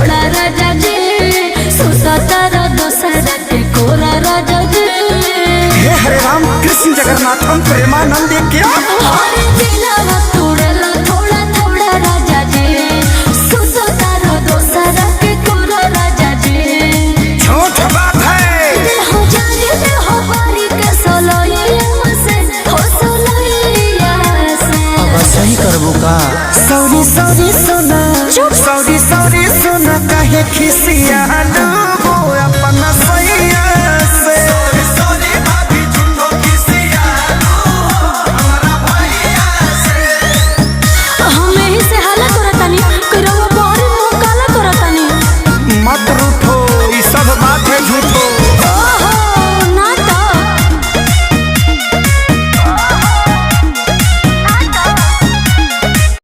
थोड़ा राजा जी सुसतर दोसरा के कोरा राजा जी। हे हरे राम कृष्ण जगन्नाथम प्रेमानंद क्या हरे दिलवा तोड़ला थोड़ा थोड़ा राजा जी सुसतर दोसरा के कोरा राजा जी। झूठ बात है हो जाने हो बारी के सोलैया से हो सोलैया से। अब सही करबो का सॉरी सॉरी सोना सॉरी सॉरी सोना काहे खिसिया